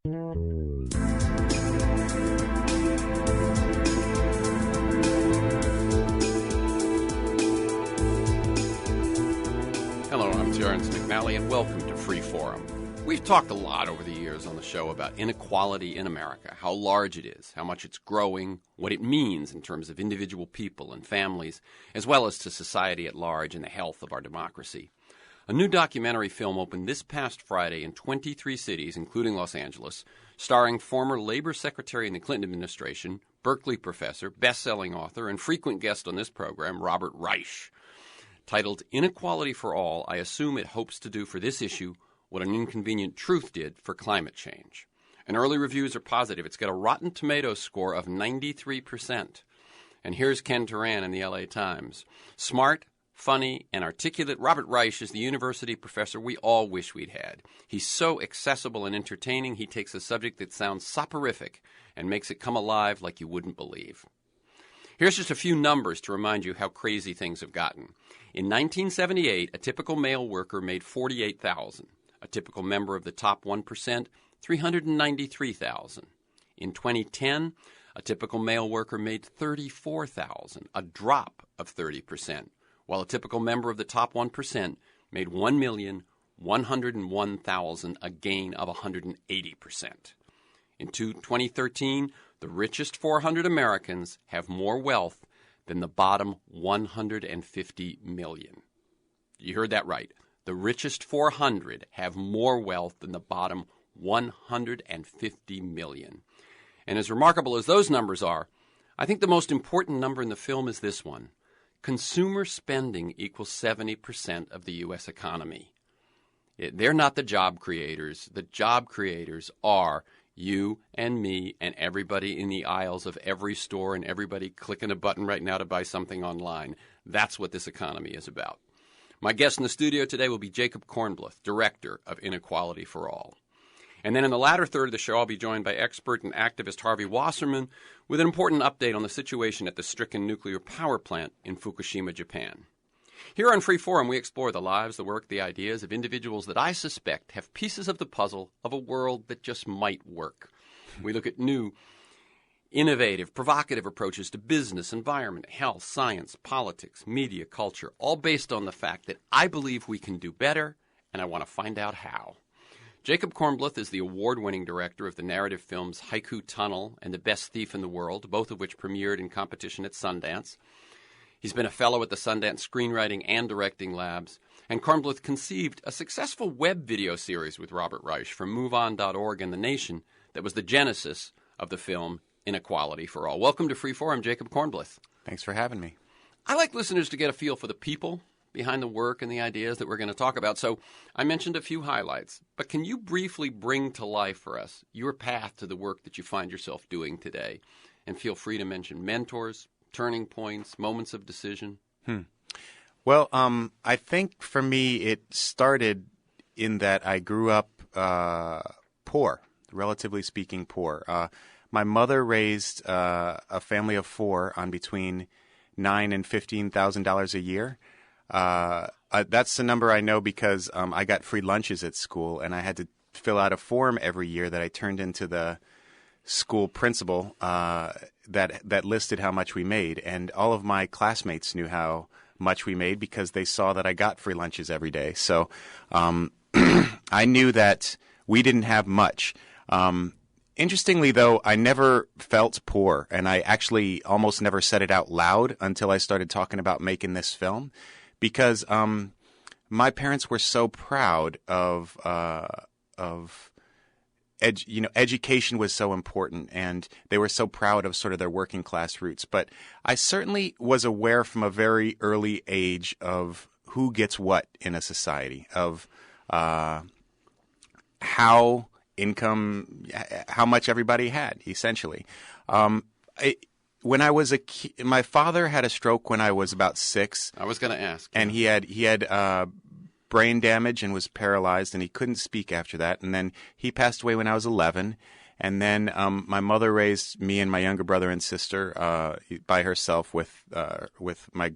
Hello, I'm Terrence McNally, and welcome to Free Forum. We've talked a lot over the years on the show about inequality in America, how large it is, how much it's growing, what it means in terms of individual people and families, as well as to society at large and the health of our democracy. A new documentary film opened this past Friday in 23 cities, including Los Angeles, starring former Labor Secretary in the Clinton administration, Berkeley professor, best-selling author, and frequent guest on this program, Robert Reich. Titled Inequality for All, I assume it hopes to do for this issue what An Inconvenient Truth did for climate change. And early reviews are positive. It's got a Rotten Tomatoes score of 93%. And here's Ken Turan in the LA Times. Smart, funny, and articulate, Robert Reich is the university professor we all wish we'd had. He's so accessible and entertaining, he takes a subject that sounds soporific and makes it come alive like you wouldn't believe. Here's just a few numbers to remind you how crazy things have gotten. In 1978, a typical male worker made $48,000. A typical member of the top 1%, $393,000. In 2010, a typical male worker made $34,000, a drop of 30%, while a typical member of the top 1% made $1,101,000, a gain of 180%. In 2013, the richest 400 Americans have more wealth than the bottom 150 million. You heard that right. The richest 400 have more wealth than the bottom 150 million. And as remarkable as those numbers are, I think the most important number in the film is this one. Consumer spending equals 70% of the U.S. economy. They're not the job creators. The job creators are you and me and everybody in the aisles of every store and everybody clicking a button right now to buy something online. That's what this economy is about. My guest in the studio today will be JACOB Kornbluth, Director of Inequality for All. And then in the latter third of the show, I'll be joined by expert and activist HARVEY WASSERM with an important update on the situation at the stricken nuclear power plant in Fukushima, Japan. Here on Free Forum, we explore the lives, the work, the ideas of individuals that I suspect have pieces of the puzzle of a world that just might work. We look at new, innovative, provocative approaches to business, environment, health, science, politics, media, culture, all based on the fact that I believe we can do better, and I want to find out how. JACOB Kornbluth is the award-winning director of the narrative films Haiku Tunnel and The Best Thief in the World, both of which premiered in competition at Sundance. He's been a fellow at the Sundance Screenwriting and Directing Labs, and Kornbluth conceived a successful web video series with Robert Reich from MoveOn.org and The Nation that was the genesis of the film Inequality for All. Welcome to Free Forum, JACOB Kornbluth. Thanks for having me. I like listeners to get a feel for the people behind the work and the ideas that we're going to talk about. So I mentioned a few highlights, but can you briefly bring to life for us your path to the work that you find yourself doing today? And feel free to mention mentors, turning points, moments of decision. Well, I think for me it started in that I grew up poor, relatively speaking poor. My mother raised a family of four on between $9,000 and $15,000 a year. That's the number I know because I got free lunches at school, and I had to fill out a form every year that I turned into the school principal that listed how much we made. And all of my classmates knew how much we made because they saw that I got free lunches every day. So I knew that we didn't have much. Interestingly, though, I never felt poor, and I actually almost never said it out loud until I started talking about making this film, because my parents were so proud of education was so important, and they were so proud of sort of their working class roots. But I certainly was aware from a very early age of who gets what in a society, of how much everybody had, essentially. When I was a kid, my father had a stroke when I was about 6. I was going to ask. And he had brain damage and was paralyzed, and he couldn't speak after that. And then he passed away when I was 11. And then my mother raised me and my younger brother and sister by herself with my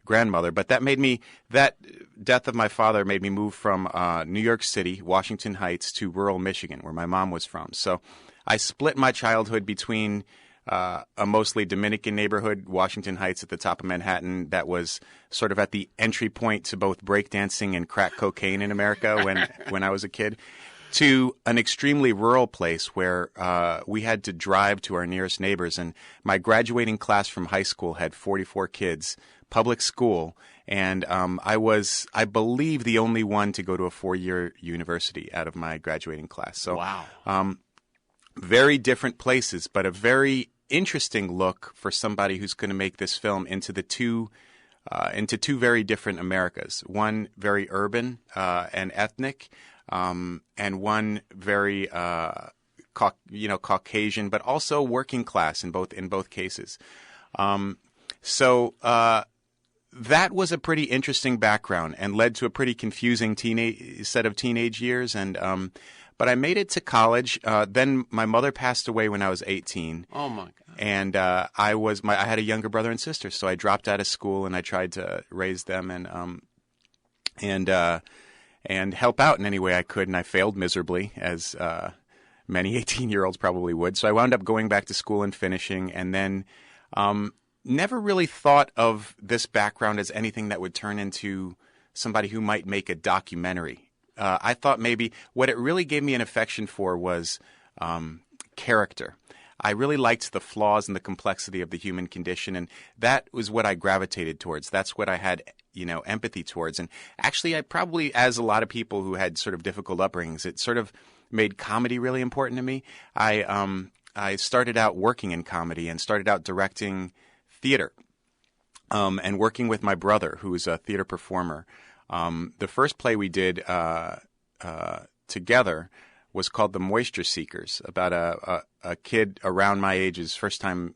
grandmother. But that death of my father made me move from New York City, Washington Heights, to rural Michigan, where my mom was from. So I split my childhood between a mostly Dominican neighborhood, Washington Heights at the top of Manhattan, that was sort of at the entry point to both breakdancing and crack cocaine in America when I was a kid, to an extremely rural place where we had to drive to our nearest neighbors. And my graduating class from high school had 44 kids, public school, and I was, I believe, the only one to go to a 4-year university out of my graduating class. So, wow. Very different places, but a very interesting look for somebody who's going to make this film into two very different Americas. One very urban and ethnic, and one very Caucasian, but also working class in both cases. So that was a pretty interesting background and led to a pretty confusing set of teenage years. And but I made it to college. Then my mother passed away when I was 18. Oh my God! And I had a younger brother and sister, so I dropped out of school and I tried to raise them and help out in any way I could. And I failed miserably, as many 18-year-olds probably would. So I wound up going back to school and finishing, and then never really thought of this background as anything that would turn into somebody who might make a documentary. I thought maybe what it really gave me an affection for was character. I really liked the flaws and the complexity of the human condition, and that was what I gravitated towards. That's what I had, empathy towards. And actually, I probably, as a lot of people who had sort of difficult upbringings, it sort of made comedy really important to me. I started out working in comedy and started out directing theater, and working with my brother, who was a theater performer. The first play we did together was called The Moisture Seekers, about a kid around my age's first time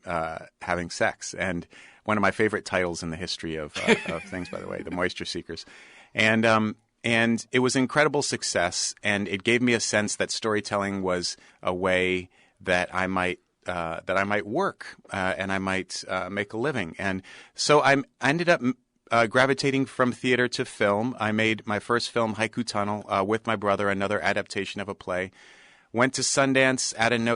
having sex, and one of my favorite titles in the history of things, by the way, The Moisture Seekers. And it was an incredible success, and it gave me a sense that storytelling was a way that I might work and I might make a living. And so I ended up gravitating from theater to film. I made my first film, Haiku Tunnel, with my brother, another adaptation of a play. Went to Sundance,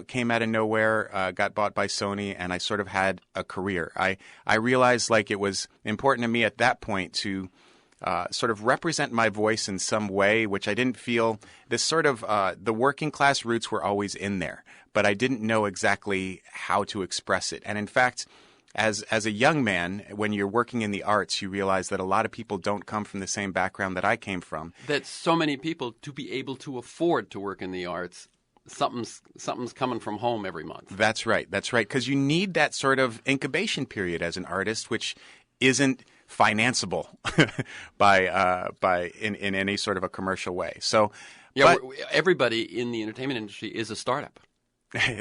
came out of nowhere, got bought by Sony, and I sort of had a career. I realized it was important to me at that point to sort of represent my voice in some way, which I didn't feel this sort of the working class roots were always in there, but I didn't know exactly how to express it. And in fact, as a young man, when you're working in the arts, you realize that a lot of people don't come from the same background that I came from. That so many people, to be able to afford to work in the arts, something's coming from home every month. That's right, because you need that sort of incubation period as an artist, which isn't financeable in any sort of a commercial way. So, yeah, everybody in the entertainment industry is a startup.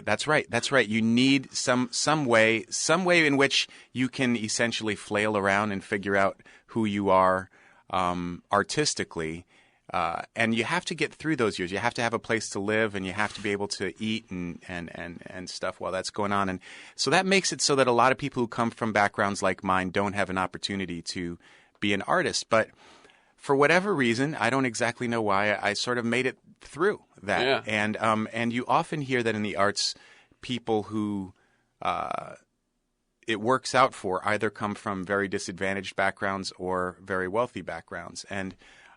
That's right. You need some way in which you can essentially flail around and figure out who you are artistically, and you have to get through those years. You have to have a place to live, and you have to be able to eat and stuff while that's going on. And so that makes it so that a lot of people who come from backgrounds like mine don't have an opportunity to be an artist. But for whatever reason, I don't exactly know why, I sort of made it through that. Yeah. And you often hear that in the arts, people who it works out for either come from very disadvantaged backgrounds or very wealthy backgrounds. And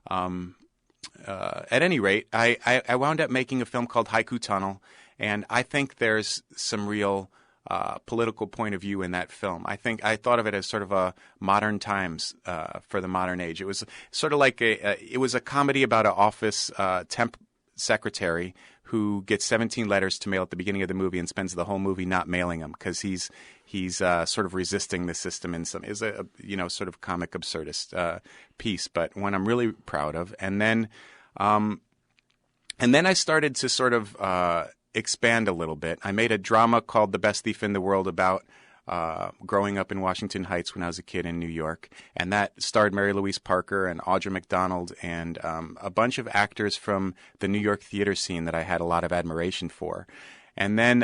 at any rate, I wound up making a film called Haiku Tunnel, and I think there's some real political point of view in that film. I thought of it as sort of a modern times for the modern age. It was sort of like it was a comedy about an office temp secretary who gets 17 letters to mail at the beginning of the movie and spends the whole movie not mailing them because he's sort of resisting the system in some is a sort of comic absurdist piece, but one I'm really proud of. And then I started to sort of expand a little bit. I made a drama called The Best Thief in the World about growing up in Washington Heights when I was a kid in New York, and that starred Mary Louise Parker and Audra McDonald and a bunch of actors from the New York theater scene that I had a lot of admiration for. And then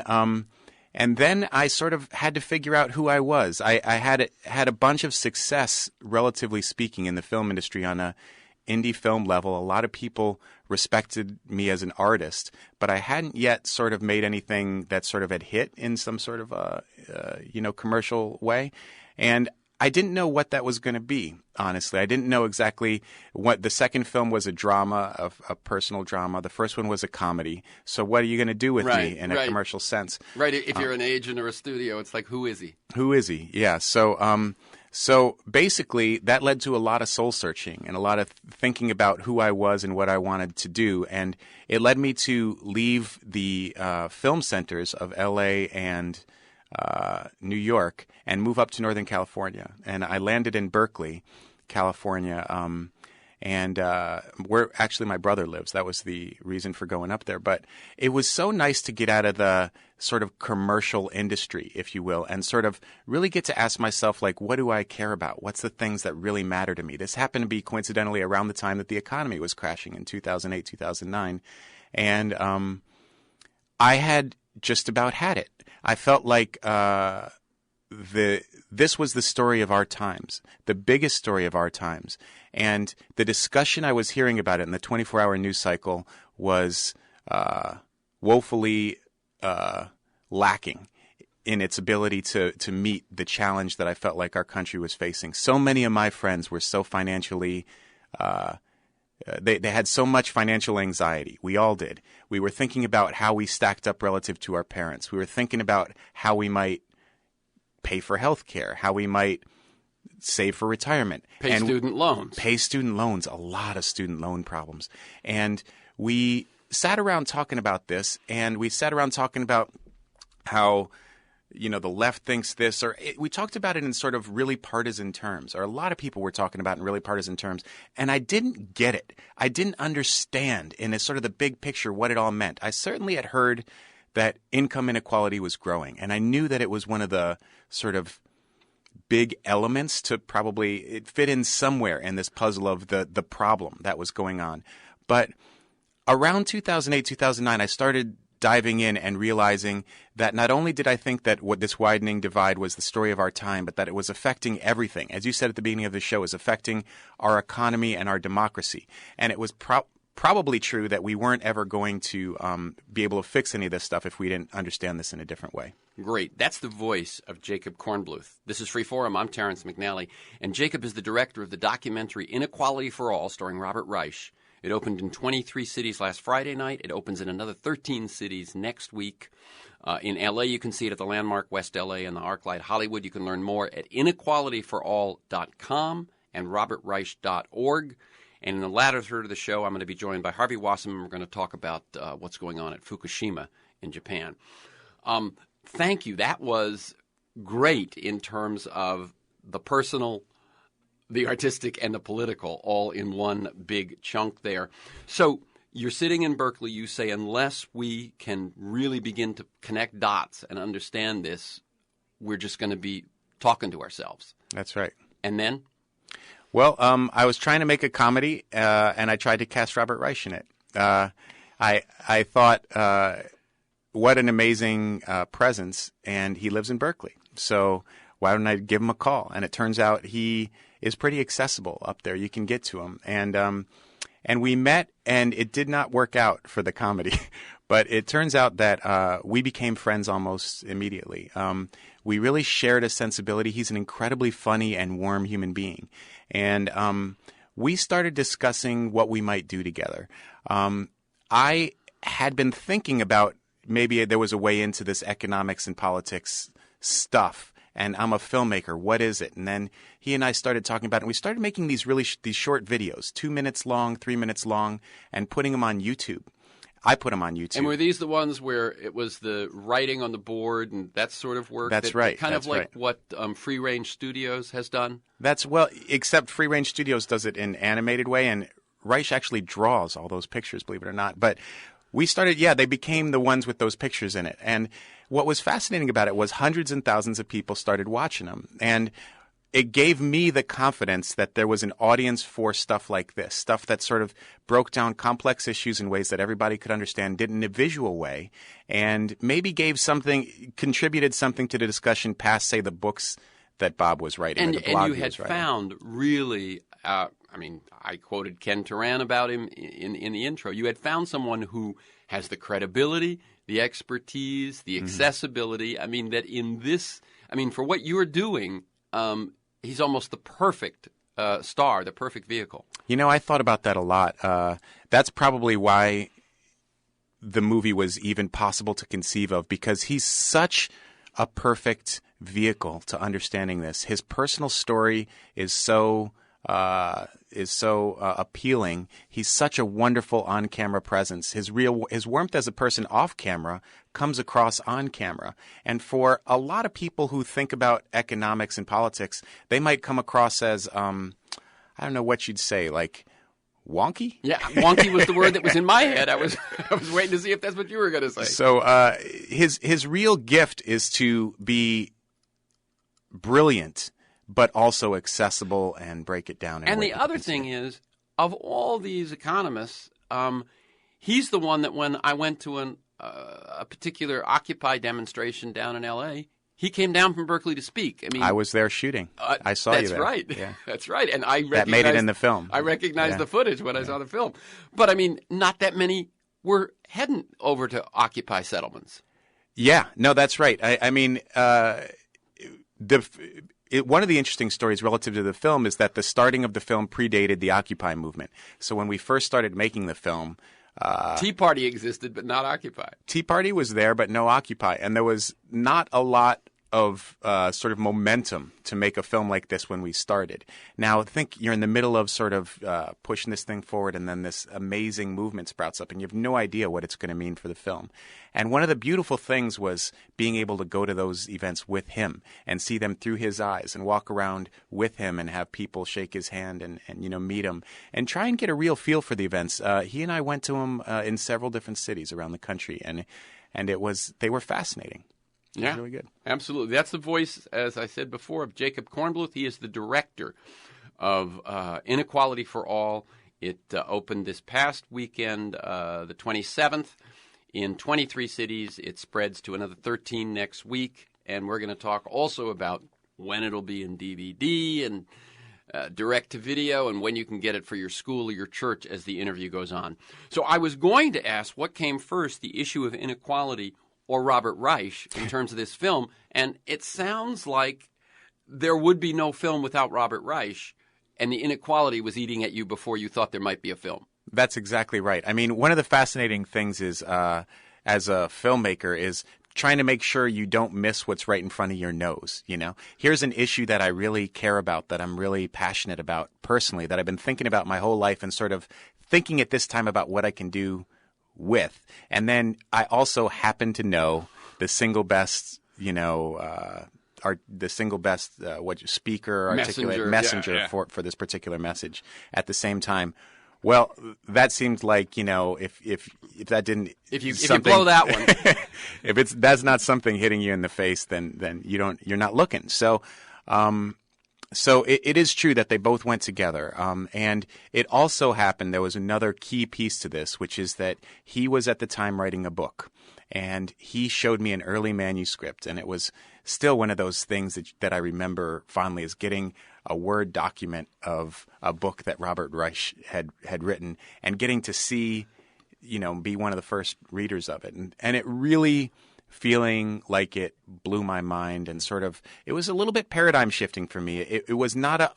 And then I sort of had to figure out who I was. I had a bunch of success, relatively speaking, in the film industry on a indie film level. A lot of people respected me as an artist, but I hadn't yet sort of made anything that sort of had hit in some sort of commercial way. And I didn't know what that was going to be, honestly. I didn't know exactly what. The second film was a drama, a personal drama. The first one was a comedy. So what are you going to do with me in a commercial sense? Right. If you're an agent or a studio, it's like, who is he? Who is he? Yeah. So basically, that led to a lot of soul searching and a lot of thinking about who I was and what I wanted to do. And it led me to leave the film centers of L.A. and New York and move up to Northern California. And I landed in Berkeley, California, and where actually my brother lives. That was the reason for going up there. But it was so nice to get out of the sort of commercial industry, if you will, and sort of really get to ask myself, like, what do I care about? What's the things that really matter to me? This happened to be coincidentally around the time that the economy was crashing in 2008, 2009. And I had just about had it. I felt like this was the story of our times, the biggest story of our times. And the discussion I was hearing about it in the 24-hour news cycle was woefully lacking in its ability to meet the challenge that I felt like our country was facing. So many of my friends were so financially they had so much financial anxiety. We all did. We were thinking about how we stacked up relative to our parents. We were thinking about how we might pay for health care, how we might save for retirement. Pay student loans. Pay student loans, a lot of student loan problems. And we sat around talking about this, and we sat around talking about how, the left thinks this, we talked about it in sort of really partisan terms, or a lot of people were talking about it in really partisan terms, and I didn't get it. I didn't understand in a sort of the big picture what it all meant. I certainly had heard that income inequality was growing, and I knew that it was one of the sort of big elements to probably it fit in somewhere in this puzzle of the problem that was going on. But around 2008, 2009, I started diving in and realizing that not only did I think that what this widening divide was the story of our time, but that it was affecting everything. As you said at the beginning of the show, it was affecting our economy and our democracy. And it was probably true that we weren't ever going to be able to fix any of this stuff if we didn't understand this in a different way. Great. That's the voice of JACOB Kornbluth. This is Freeforum. I'm Terrence McNally. And JACOB is the director of the documentary Inequality for All, starring Robert Reich. It opened in 23 cities last Friday night. It opens in another 13 cities next week. In L.A., you can see it at the Landmark West L.A. and the ArcLight Hollywood. You can learn more at inequalityforall.com and robertreich.org. And in the latter third of the show, I'm going to be joined by Harvey WASSERM, and we're going to talk about what's going on at Fukushima in Japan. Thank you. That was great in terms of the personal, the artistic, and the political all in one big chunk there. So you're sitting in Berkeley. You say, unless we can really begin to connect dots and understand this, we're just going to be talking to ourselves. That's right. And then? Well, I was trying to make a comedy, and I tried to cast Robert Reich in it. I thought, what an amazing presence, and he lives in Berkeley. So why don't I give him a call? And it turns out he is pretty accessible up there. You can get to him. And we met, and it did not work out for the comedy. But it turns out that we became friends almost immediately. We really shared a sensibility. He's an incredibly funny and warm human being. And we started discussing what we might do together. I had been thinking about maybe there was a way into this economics and politics stuff. And I'm a filmmaker. What is it? And then he and I started talking about it. And we started making these really these short videos, 2 minutes long, 3 minutes long, and putting them on YouTube. I put them on YouTube. And were these the ones where it was the writing on the board and that sort of work? That's right. Kind of like what Free Range Studios has done? Except Free Range Studios does it in an animated way, and Reich actually draws all those pictures, believe it or not. But we started, they became the ones with those pictures in it. And what was fascinating about it was hundreds and thousands of people started watching them. And it gave me the confidence that there was an audience for stuff like this, stuff that sort of broke down complex issues in ways that everybody could understand, did it in a visual way, and maybe contributed something to the discussion past, say, the books that Bob was writing or the blog and you he had was writing. found really, I quoted Ken Turan about him in the intro. You had found someone who has the credibility, the expertise, the accessibility. I mean, that for what you're doing, he's almost the perfect star, the perfect vehicle. I thought about that a lot. That's probably why the movie was even possible to conceive of, because he's such a perfect vehicle to understanding this. His personal story is so appealing. He's such a wonderful on-camera presence. His warmth as a person off camera comes across on camera. And for a lot of people who think about economics and politics, they might come across as I don't know what you'd say, like wonky? Yeah, wonky was the word that was in my head. I was waiting to see if that's what you were going to say. So his real gift is to be brilliant, but also accessible and break it down. And the other thing is, of all these economists, he's the one that when I went to a particular Occupy demonstration down in L.A., he came down from Berkeley to speak. I was there shooting. I saw you there. That's right. Yeah. That's right. And that made it in the film. I recognized the footage when I saw the film. But, not that many were heading over to Occupy settlements. Yeah. No, that's right. One of the interesting stories relative to the film is that the starting of the film predated the Occupy movement. So when we first started making the film, Tea Party existed, but not Occupy. Tea Party was there, but no Occupy. And there was not a lot of sort of momentum to make a film like this when we started. Now, I think you're in the middle of sort of pushing this thing forward, and then this amazing movement sprouts up, and you have no idea what it's going to mean for the film. And one of the beautiful things was being able to go to those events with him and see them through his eyes and walk around with him and have people shake his hand and meet him and try and get a real feel for the events. He and I went to them in several different cities around the country, and they were fascinating. Yeah, really good. Absolutely. That's the voice, as I said before, of JACOB Kornbluth. He is the director of Inequality for All. It opened this past weekend, the 27th, in 23 cities. It spreads to another 13 next week. And we're going to talk also about when it'll be in DVD and direct-to-video and when you can get it for your school or your church as the interview goes on. So I was going to ask what came first, the issue of inequality or Robert Reich in terms of this film, and it sounds like there would be no film without Robert Reich, and the inequality was eating at you before you thought there might be a film. That's exactly right. One of the fascinating things is, as a filmmaker, is trying to make sure you don't miss what's right in front of your nose. Here's an issue that I really care about, that I'm really passionate about personally, that I've been thinking about my whole life and sort of thinking at this time about what I can do with. And then I also happen to know the single best, speaker, articulate messenger for this particular message at the same time. Well, that seemed like, if that didn't, if you blow that one, that's not something hitting you in the face, then you're not looking. So it is true that they both went together. And it also happened, there was another key piece to this, which is that he was at the time writing a book. And he showed me an early manuscript. And it was still one of those things that I remember fondly, is getting a Word document of a book that Robert Reich had written and getting to see, be one of the first readers of it. And it really feeling like it blew my mind, and sort of, it was a little bit paradigm shifting for me. It was not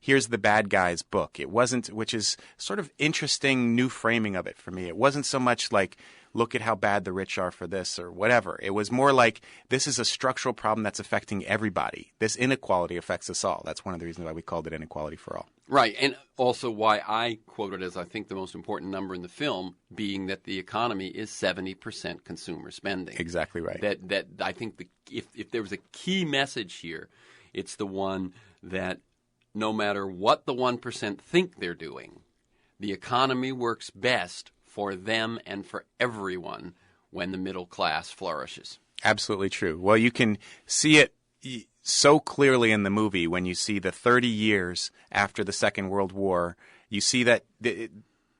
here's the bad guys book. It wasn't, which is sort of interesting new framing of it for me. It wasn't so much like, look at how bad the rich are for this or whatever. It was more like, this is a structural problem that's affecting everybody. This inequality affects us all. That's one of the reasons why we called it Inequality for All. Right, and also why I quoted as I think the most important number in the film, being that the economy is 70% consumer spending. Exactly right. That I think if there was a key message here, it's the one that no matter what the 1% think they're doing, the economy works best for them and for everyone when the middle class flourishes. Absolutely true. Well, you can see it so clearly in the movie when you see the 30 years after the Second World War. You see that the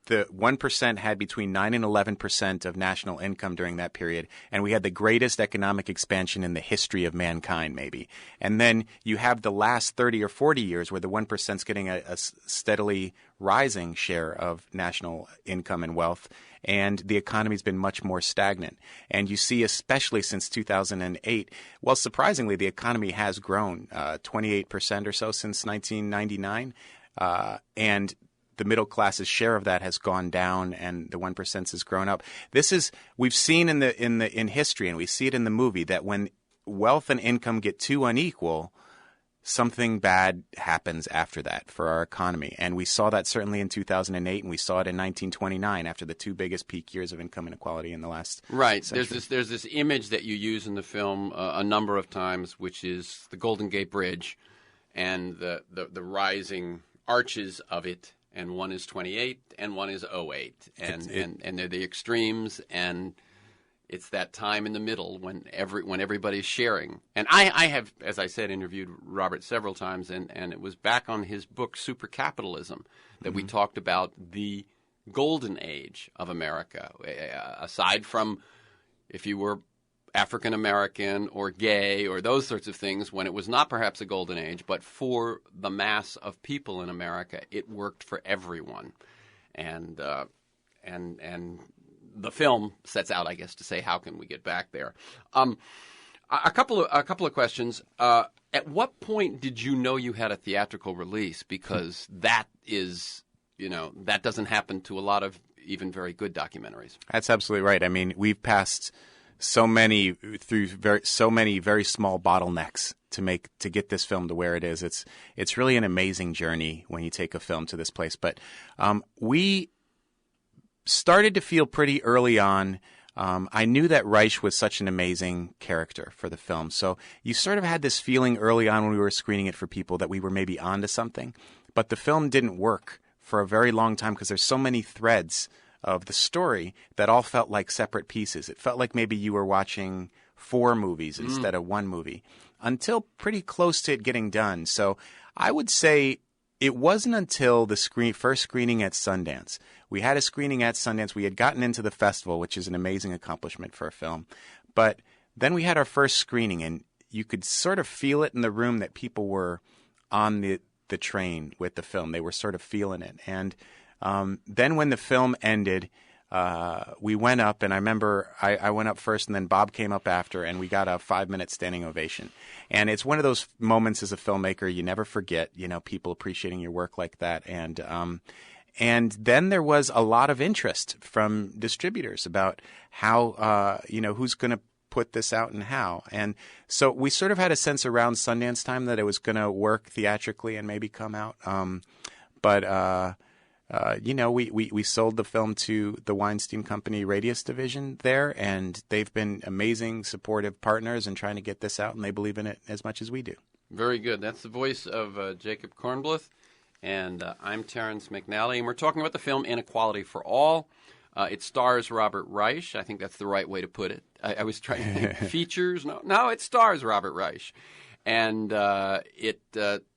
1% had between 9 and 11% of national income during that period, and we had the greatest economic expansion in the history of mankind, maybe. And then you have the last 30 or 40 years where the 1% is getting a steadily rising share of national income and wealth, and the economy's been much more stagnant. And you see, especially since 2008, well, surprisingly, the economy has grown 28% or so since 1999, and the middle class's share of that has gone down, and the 1% has grown up. We've seen in history, and we see it in the movie, that when wealth and income get too unequal, something bad happens after that for our economy. And we saw that certainly in 2008, and we saw it in 1929 after the two biggest peak years of income inequality in the last century. There's this image that you use in the film a number of times, which is the Golden Gate Bridge and the rising arches of it. And one is 28, and one is 08, and they're the extremes, and it's that time in the middle when everybody's sharing. And I have, as I said, interviewed Robert several times, and it was back on his book Supercapitalism that we talked about the golden age of America. Aside from if you were African American or gay or those sorts of things, when it was not perhaps a golden age, but for the mass of people in America, it worked for everyone. And the film sets out, I guess, to say how can we get back there. A couple of questions. At what point did you know you had a theatrical release? Because that is, that doesn't happen to a lot of even very good documentaries. That's absolutely right. I mean, we've passed so many very small bottlenecks to get this film to where it is. It's really an amazing journey when you take a film to this place. But we started to feel pretty early on. I knew that Reich was such an amazing character for the film. So you sort of had this feeling early on when we were screening it for people that we were maybe onto something. But the film didn't work for a very long time because there's so many threads of the story that all felt like separate pieces. It felt like maybe you were watching 4 movies instead of 1 movie until pretty close to it getting done. So I would say it wasn't until the first screening at Sundance. We had a screening at Sundance. We had gotten into the festival, which is an amazing accomplishment for a film. But then we had our first screening, and you could sort of feel it in the room that people were on the train with the film. They were sort of feeling it. And then when the film ended, we went up, and I remember I went up first, and then Bob came up after, and we got a 5-minute standing ovation. And it's one of those moments as a filmmaker you never forget, people appreciating your work like that. And then there was a lot of interest from distributors about how, who's going to put this out and how. And so we sort of had a sense around Sundance time that it was going to work theatrically and maybe come out. We sold the film to the Weinstein Company Radius division there, and they've been amazing, supportive partners in trying to get this out, and they believe in it as much as we do. Very good. That's the voice of JACOB Kornbluth, and I'm Terrence McNally, and we're talking about the film Inequality for All. It stars Robert Reich. I think that's the right way to put it. I was trying to think features. No, it stars Robert Reich. And it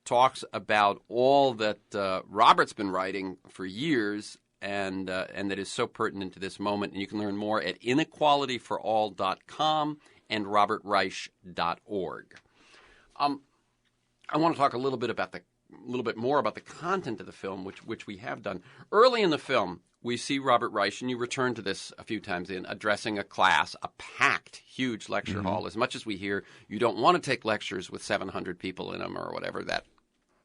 talks about all that Robert's been writing for years and that is so pertinent to this moment. And you can learn more at inequalityforall.com and robertreich.org. I want to talk a little bit more about the content of the film, which we have done. Early in the film, we see Robert Reich, and you return to this a few times addressing a class, a packed, huge lecture hall. As much as we hear you don't want to take lectures with 700 people in them or whatever that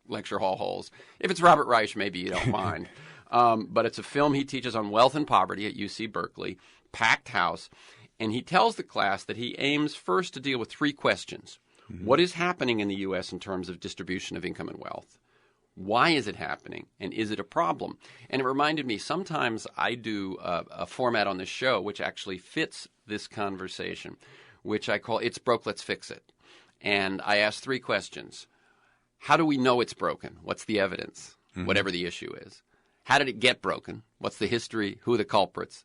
lecture hall holds. If it's Robert Reich, maybe you don't mind. But it's a film he teaches on wealth and poverty at UC Berkeley, packed house. And he tells the class that he aims first to deal with 3 questions. What is happening in the U.S. in terms of distribution of income and wealth? Why is it happening, and is it a problem? And it reminded me, sometimes I do a format on this show which actually fits this conversation, which I call It's Broke, Let's Fix It. And I ask 3 questions. How do we know it's broken? What's the evidence, whatever the issue is? How did it get broken? What's the history? Who are the culprits?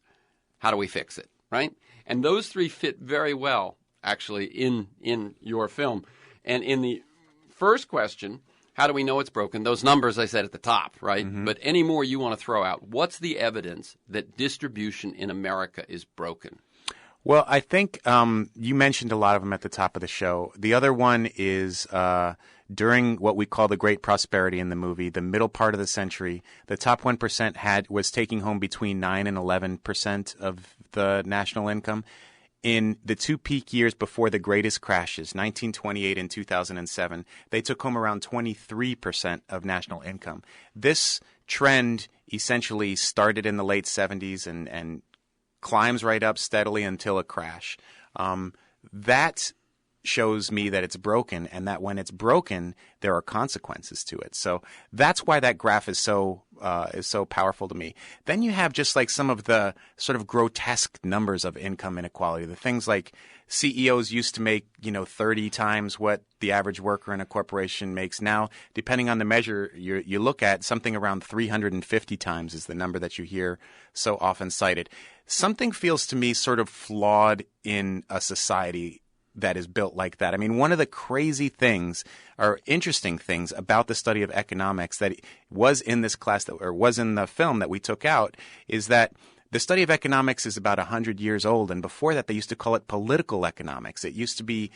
How do we fix it, right? And those 3 fit very well, actually, in your film. And in the first question, how do we know it's broken? Those numbers I said at the top, right? Mm-hmm. But any more you want to throw out, what's the evidence that distribution in America is broken? Well, I think you mentioned a lot of them at the top of the show. The other one is during what we call the Great Prosperity in the movie, the middle part of the century, the top 1% was taking home between 9 and 11% of the national income. In the two peak years before the greatest crashes, 1928 and 2007, they took home around 23% of national income. This trend essentially started in the late 70s and climbs right up steadily until a crash. That shows me that it's broken, and that when it's broken, there are consequences to it. So that's why that graph is so powerful to me. Then you have just like some of the sort of grotesque numbers of income inequality. The things like CEOs used to make 30 times what the average worker in a corporation makes now. Depending on the measure you look at, something around 350 times is the number that you hear so often cited. Something feels to me sort of flawed in a society that is built like that. I mean, one of the crazy things or interesting things about the study of economics that was in this class or was in the film that we took out is that the study of economics is about 100 years old. And before that, they used to call it political economics. It used to be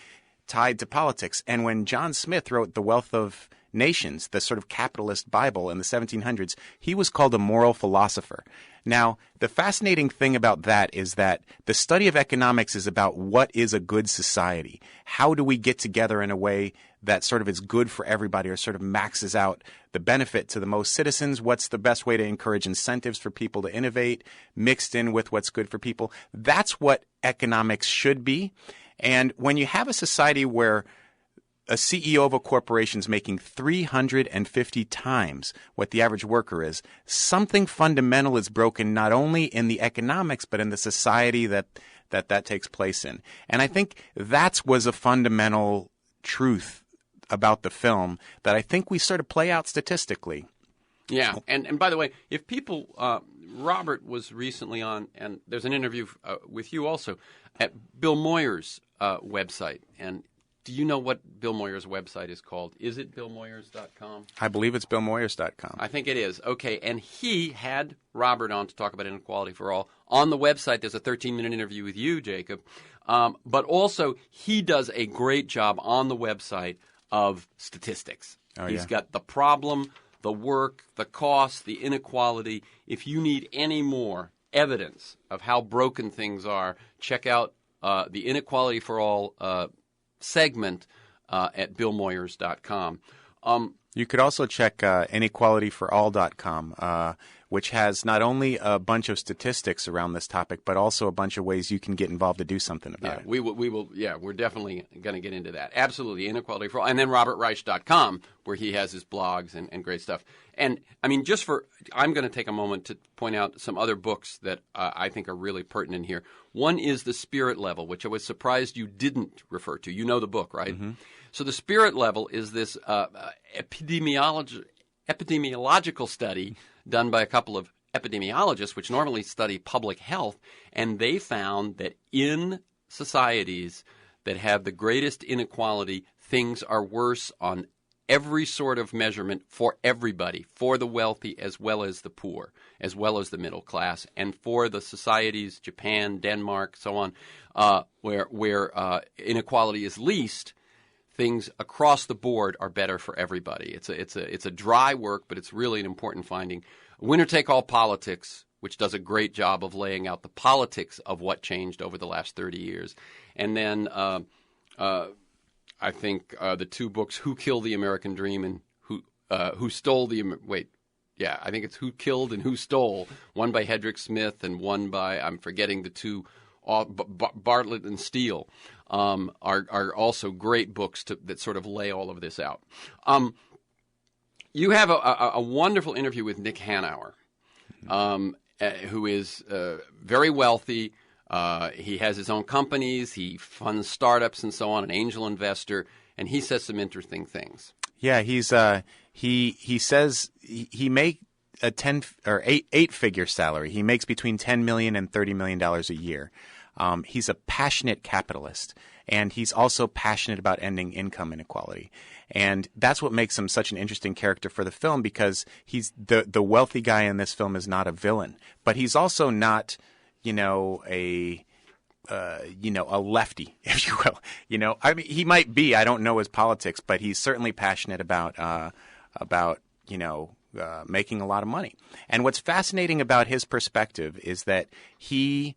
tied to politics. And when John Smith wrote The Wealth of Nations, the sort of capitalist Bible in the 1700s, he was called a moral philosopher. Now, the fascinating thing about that is that the study of economics is about what is a good society. How do we get together in a way that sort of is good for everybody or sort of maxes out the benefit to the most citizens? What's the best way to encourage incentives for people to innovate mixed in with what's good for people? That's what economics should be. And when you have a society where a CEO of a corporation is making 350 times what the average worker is, something fundamental is broken not only in the economics but in the society that takes place in. And I think that was a fundamental truth about the film that I think we sort of play out statistically. Yeah, and by the way, if people, Robert was recently on, and there's an interview with you also, at Bill Moyer's website, and do you know what Bill Moyer's website is called? Is it BillMoyers.com? I believe it's BillMoyers.com. I think it is. Okay, and he had Robert on to talk about inequality for all. On the website, there's a 13-minute interview with you, Jacob. But also, he does a great job on the website of statistics. He's got the problem, the work, the cost, the inequality. If you need any more evidence of how broken things are, check out the Inequality for All segment at BillMoyers.com. You could also check INEQUALITYFORALL.com, which has not only a bunch of statistics around this topic, but also a bunch of ways you can get involved to do something about it. We will. Yeah, we're definitely going to get into that. Absolutely, Inequality for All, and then RobertReich.com, where he has his blogs and great stuff. And I mean, I'm going to take a moment to point out some other books that I think are really pertinent here. One is The Spirit Level, which I was surprised you didn't refer to. You know the book, right? Mm-hmm. So The Spirit Level is this epidemiological study done by a couple of epidemiologists, which normally study public health, and they found that in societies that have the greatest inequality, things are worse on every sort of measurement for everybody, for the wealthy as well as the poor, as well as the middle class, and for the societies, Japan, Denmark, so on, where inequality is least, things across the board are better for everybody. It's a dry work, but it's really an important finding. Winner-take-all politics, which does a great job of laying out the politics of what changed over the last 30 years. And then I think the two books, Who Killed the American Dream and Who Stole the I think it's Who Killed and Who Stole, one by Hedrick Smith and one by, I'm forgetting the two, Bartlett and Steele, are also great books that sort of lay all of this out. You have a wonderful interview with Nick Hanauer, who is very wealthy. He has his own companies. He funds startups and so on, an angel investor, and he says some interesting things. Yeah, he says he make a 8-figure salary. He makes between $10 million and $30 million a year. He's a passionate capitalist, and he's also passionate about ending income inequality. And that's what makes him such an interesting character for the film, because he's the wealthy guy in this film is not a villain, but he's also not, a lefty, if you will. I mean, he might be. I don't know his politics, but he's certainly passionate about making a lot of money. And what's fascinating about his perspective is that he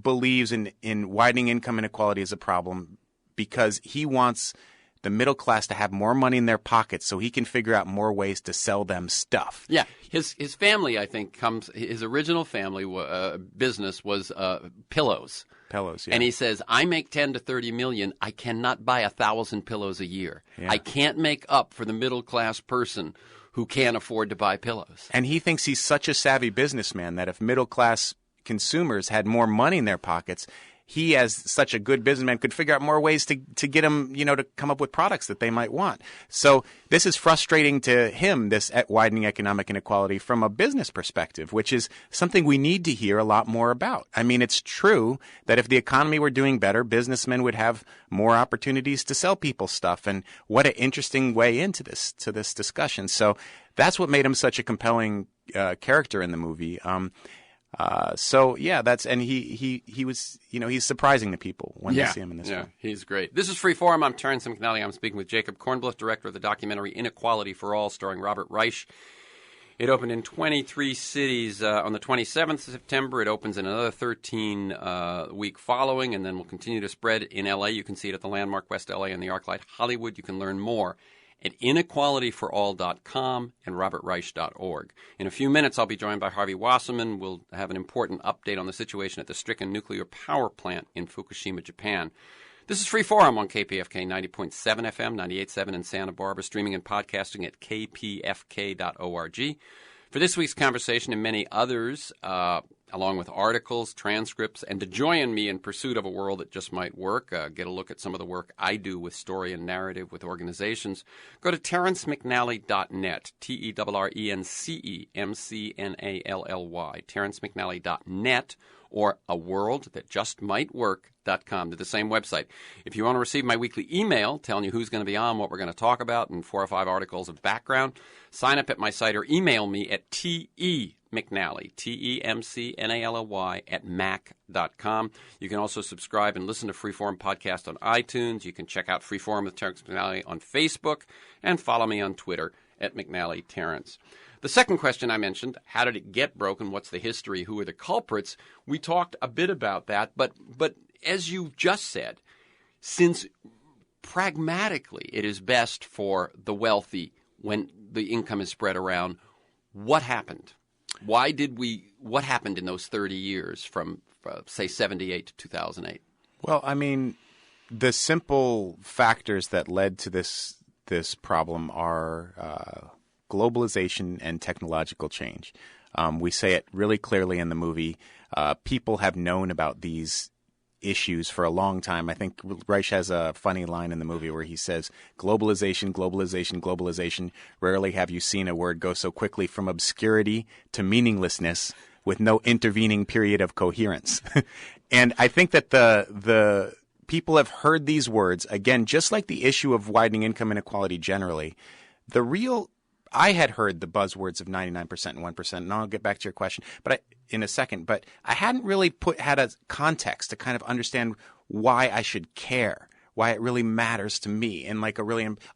believes in widening income inequality as a problem because he wants the middle class to have more money in their pockets so he can figure out more ways to sell them stuff. Yeah. His family, I think, his original family business was pillows. Pillows, yeah. And he says, I make 10 to 30 million. I cannot buy 1,000 pillows a year. Yeah. I can't make up for the middle class person who can't afford to buy pillows. And he thinks he's such a savvy businessman that if middle class consumers had more money in their pockets, he, as such a good businessman, could figure out more ways to get them, to come up with products that they might want. So this is frustrating to him, this widening economic inequality from a business perspective, which is something we need to hear a lot more about. I mean, it's true that if the economy were doing better, businessmen would have more opportunities to sell people stuff. And what an interesting way into this discussion. So that's what made him such a compelling character in the movie. He was, he's surprising to people when they see him in this film. He's great. This is Freeform. I'm Terrence McNally. I'm speaking with JACOB KORNBLUTH, director of the documentary INEQUALITY for All, starring Robert Reich. It opened in 23 cities on the 27th of September. It opens in another 13 week following, and then will continue to spread in L.A. You can see it at the Landmark West L.A. and the ArcLight Hollywood. You can learn more at inequalityforall.com and robertreich.org. In a few minutes, I'll be joined by HARVEY Wasserman. We'll have an important update on the situation at the stricken nuclear power plant in Fukushima, Japan. This is Freeform on KPFK 90.7 FM, 98.7 in Santa Barbara, streaming and podcasting at kpfk.org. For this week's conversation and many others, along with articles, transcripts, and to join me in pursuit of a world that just might work, get a look at some of the work I do with story and narrative with organizations, go to terrencemcnally.net, TERRENCEMCNALLY, terrencemcnally.net, or aworldthatjustmightwork.com. To the same website. If you want to receive my weekly email telling you who's going to be on, what we're going to talk about, and 4 or 5 articles of background, sign up at my site or email me at TEMcNally, TEMCNALLY at mac.com. You can also subscribe and listen to Freeform Podcast on iTunes. You can check out Freeform with Terrence McNally on Facebook and follow me on Twitter at McNally Terrence. The second question I mentioned, how did it get broken? What's the history? Who are the culprits? We talked a bit about that, but as you just said, since pragmatically it is best for the wealthy when the income is spread around, what happened? What happened in those 30 years from say, 78 to 2008? Well, I mean, the simple factors that led to this problem are globalization and technological change. We say it really clearly in the movie. People have known about these issues for a long time. I think Reich has a funny line in the movie where he says, globalization, globalization, globalization. Rarely have you seen a word go so quickly from obscurity to meaninglessness with no intervening period of coherence. And I think that the people have heard these words, again, just like the issue of widening income inequality generally. I had heard the buzzwords of 99% and 1%, and I'll get back to your question in a second. But I hadn't really had a context to kind of understand why I should care, why it really matters to me, and like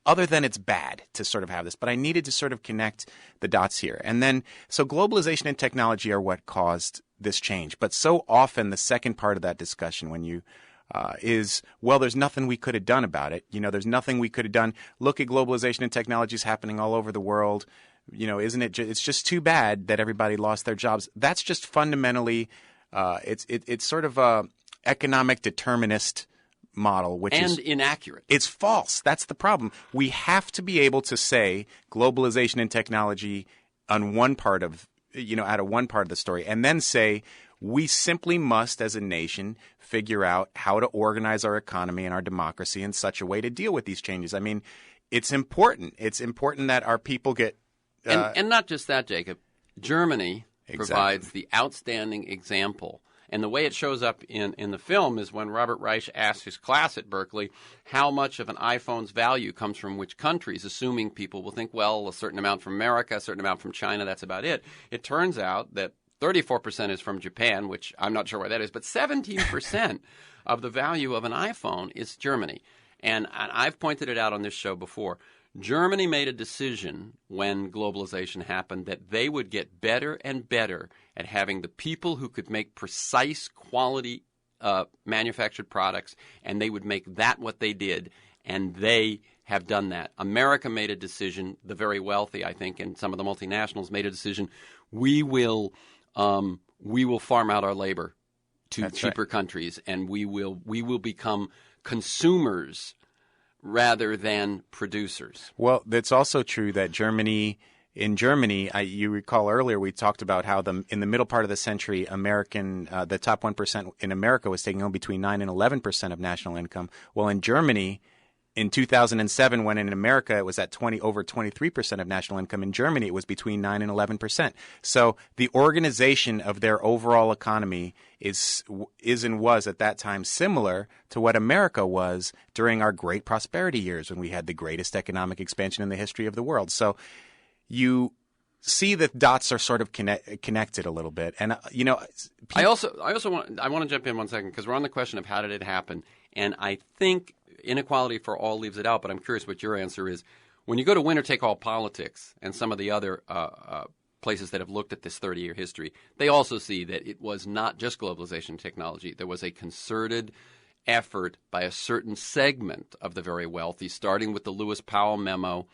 other than it's bad to sort of have this. But I needed to sort of connect the dots here. And then, so globalization and technology are what caused this change. But so often the second part of that discussion when you there's nothing we could have done about it. There's nothing we could have done. Look at globalization and technology is happening all over the world. Isn't it? It's just too bad that everybody lost their jobs. That's just fundamentally, it's sort of a economic determinist model, which is inaccurate. It's false. That's the problem. We have to be able to say globalization and technology on one part of, out of one part of the story, and then say we simply must, as a nation, figure out how to organize our economy and our democracy in such a way to deal with these changes. I mean, it's important. It's important that our people get and not just that, Jacob. Germany provides the outstanding example And the way it shows up in the film is when Robert Reich asks his class at Berkeley how much of an iPhone's value comes from which countries, assuming people will think, well, a certain amount from America, a certain amount from China, that's about it. It turns out that 34% is from Japan, which I'm not sure why that is, but 17% of the value of an iPhone is Germany. And I've pointed it out on this show before. Germany made a decision when globalization happened that they would get better and better at having the people who could make precise quality manufactured products, and they would make that what they did, and they have done that. America made a decision, the very wealthy, I think, and some of the multinationals made a decision, we will farm out our labor to That's cheaper right. countries, and we will become consumers rather than producers. Well, it's also true that in Germany, you recall earlier we talked about how in the middle part of the century, the top 1% in America was taking home between 9 and 11% of national income. Well, in Germany, in 2007, when in America it was at over 23% of national income, in Germany it was between 9 and 11%. So the organization of their overall economy is and was at that time similar to what America was during our great prosperity years when we had the greatest economic expansion in the history of the world. So you see that dots are sort of connected a little bit. And, I also want to jump in 1 second because we're on the question of how did it happen. And I think Inequality for All leaves it out, but I'm curious what your answer is. When you go to winner-take-all politics and some of the other places that have looked at this 30-year history, they also see that it was not just globalization technology. There was a concerted effort by a certain segment of the very wealthy, starting with the Lewis Powell memo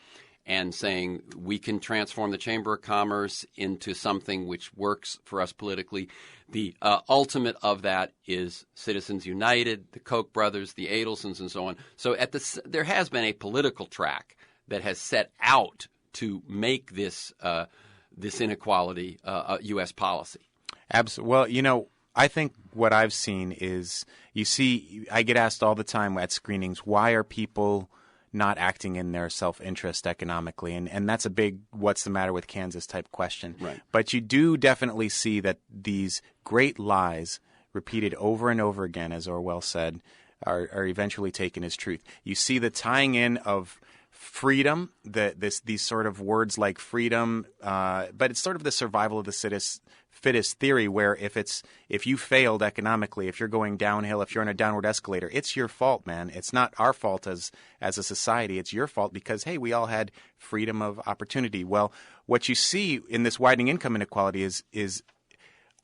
and saying we can transform the Chamber of Commerce into something which works for us politically. The ultimate of that is Citizens United, the Koch brothers, the Adelsons, and so on. So there has been a political track that has set out to make this inequality U.S. policy. Absolutely. Well, I think what I've seen is I get asked all the time at screenings, why are people not acting in their self-interest economically? And that's a big what's the matter with Kansas type question. Right. But you do definitely see that these great lies repeated over and over again, as Orwell said, are eventually taken as truth. You see the tying in of freedom, these sort of words like freedom, but it's sort of the survival of the fittest theory, where if you failed economically, if you're going downhill, if you're on a downward escalator, it's your fault, man. It's not our fault as a society. It's your fault because, hey, we all had freedom of opportunity. Well, what you see in this widening income inequality is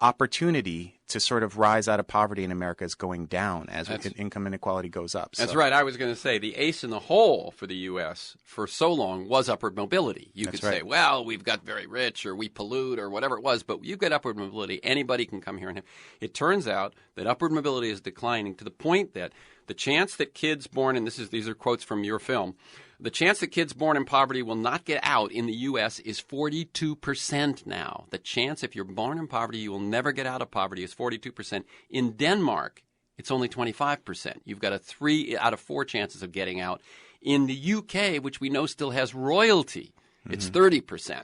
opportunity to sort of rise out of poverty in America is going down as income inequality goes up. That's right. I was going to say the ace in the hole for the U.S. for so long was upward mobility. You could say, well, we've got very rich or we pollute or whatever it was, but you've got upward mobility. Anybody can come here and have. It turns out that upward mobility is declining to the point that the chance that kids born, and these are quotes from your film, the chance that kids born in poverty will not get out in the U.S. is 42% now. The chance if you're born in poverty you will never get out of poverty is 42%. In Denmark, it's only 25%. You've got a 3 out of 4 chances of getting out. In the U.K., which we know still has royalty, it's 30%.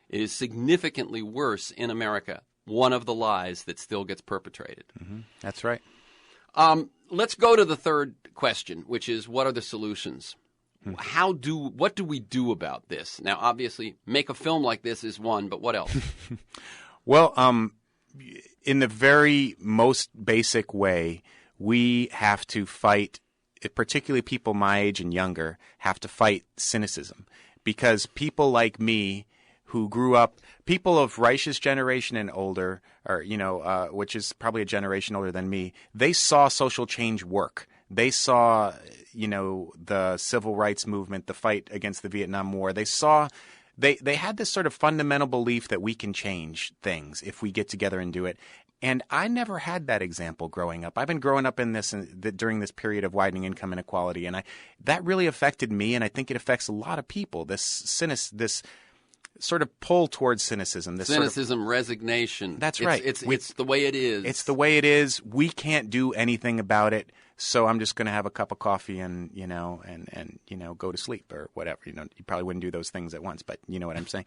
It is significantly worse in America. One of the lies that still gets perpetrated. Mm-hmm. That's right. Let's go to the third question, which is what are the solutions? What do we do about this? Now, obviously, make a film like this is one, but what else? Well, in the very most basic way, we have to fight, particularly people my age and younger, have to fight cynicism. Because people like me who grew up, people of Reich's generation and older, or which is probably a generation older than me, they saw social change work. They saw, the civil rights movement, the fight against the Vietnam War. They had this sort of fundamental belief that we can change things if we get together and do it. And I never had that example growing up. I've been growing up in this during this period of widening income inequality, and that really affected me, and I think it affects a lot of people. This sort of pull towards cynicism. Resignation. That's right. It's the way it is. It's the way it is. We can't do anything about it. So I'm just going to have a cup of coffee and go to sleep or whatever. You probably wouldn't do those things at once, but you know what I'm saying.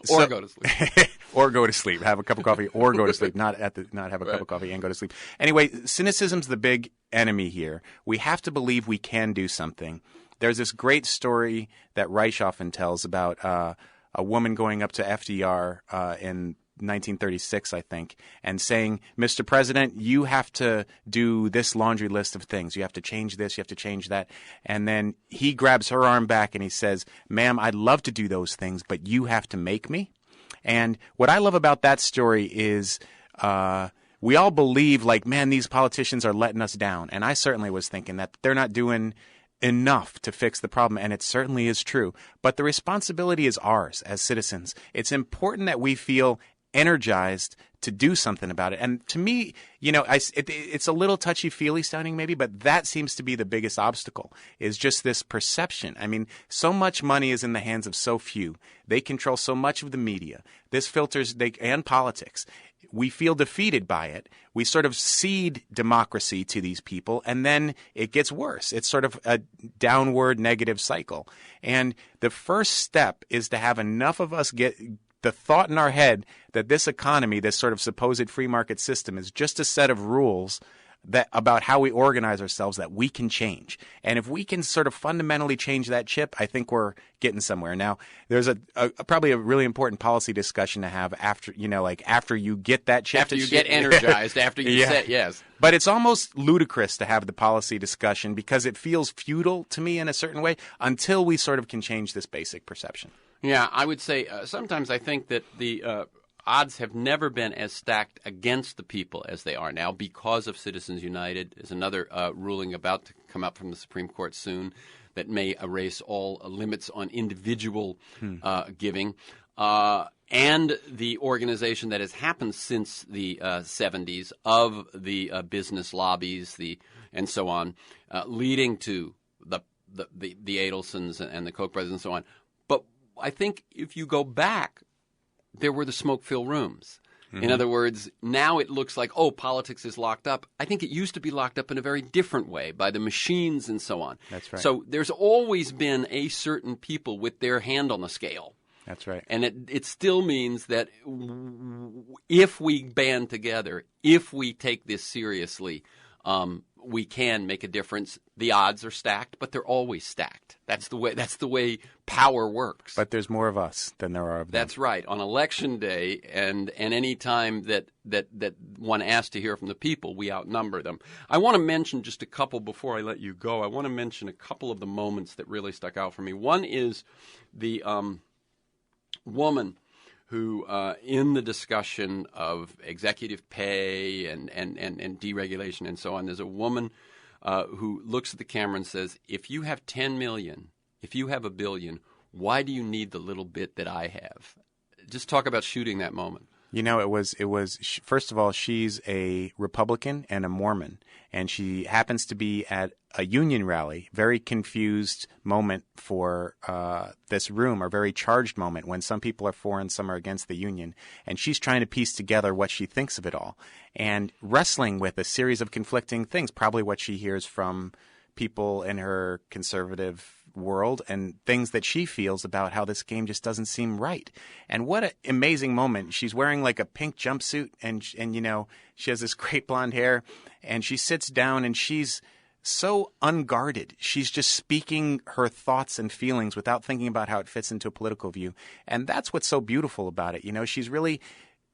Or go to sleep. Or go to sleep. Have a cup of coffee or go to sleep. Not have a cup of coffee and go to sleep. Anyway, cynicism's the big enemy here. We have to believe we can do something. There's this great story that Reich often tells about a woman going up to FDR in 1936, I think, and saying, Mr. President, you have to do this laundry list of things. You have to change this. You have to change that. And then he grabs her arm back and he says, ma'am, I'd love to do those things, but you have to make me. And what I love about that story is we all believe, like, man, these politicians are letting us down. And I certainly was thinking that they're not doing enough to fix the problem, and it certainly is true. But the responsibility is ours as citizens. It's important that we feel energized to do something about it. And to me, it's a little touchy-feely sounding maybe, but that seems to be the biggest obstacle, is just this perception. I mean, so much money is in the hands of so few. They control so much of the media. This filters and politics. We feel defeated by it. We sort of cede democracy to these people, and then it gets worse. It's sort of a downward negative cycle. And the first step is to have enough of us get the thought in our head that this economy, this sort of supposed free market system, is just a set of rules that about how we organize ourselves that we can change. And if we can sort of fundamentally change that chip, I think we're getting somewhere. Now, there's probably a really important policy discussion to have after you get that chip. After you get energized, after you say yes. But it's almost ludicrous to have the policy discussion because it feels futile to me in a certain way until we sort of can change this basic perception. Yeah, I would say sometimes I think that the odds have never been as stacked against the people as they are now because of Citizens United. There's another ruling about to come out from the Supreme Court soon that may erase all limits on individual giving. And the organization that has happened since the 70s of the business lobbies and so on, leading to the Adelsons and the Koch brothers and so on. But I think if you go back, there were the smoke-filled rooms. Mm-hmm. In other words, now it looks like, politics is locked up. I think it used to be locked up in a very different way by the machines and so on. That's right. So there's always been a certain people with their hand on the scale. That's right. And it still means that if we band together, if we take this seriously, we can make a difference. The odds are stacked, but they're always stacked. That's the way power works. But there's more of us than there are of them. That's right. On election day and any time that one asks to hear from the people, we outnumber them. I want to mention just a couple before I let you go. I want to mention a couple of the moments that really stuck out for me. One is the woman who, in the discussion of executive pay and deregulation and so on, there's a woman who looks at the camera and says, if you have 10 million, if you have $1 billion, why do you need the little bit that I have? Just talk about shooting that moment. It was first of all, she's a Republican and a Mormon, and she happens to be at a union rally. Very confused moment for this room, or very charged moment when some people are for and some are against the union. And she's trying to piece together what she thinks of it all and wrestling with a series of conflicting things, probably what she hears from people in her conservative world and things that she feels about how this game just doesn't seem right. And what an amazing moment. She's wearing like a pink jumpsuit and she has this great blonde hair, and she sits down and she's so unguarded. She's just speaking her thoughts and feelings without thinking about how it fits into a political view. And that's what's so beautiful about it. She's really,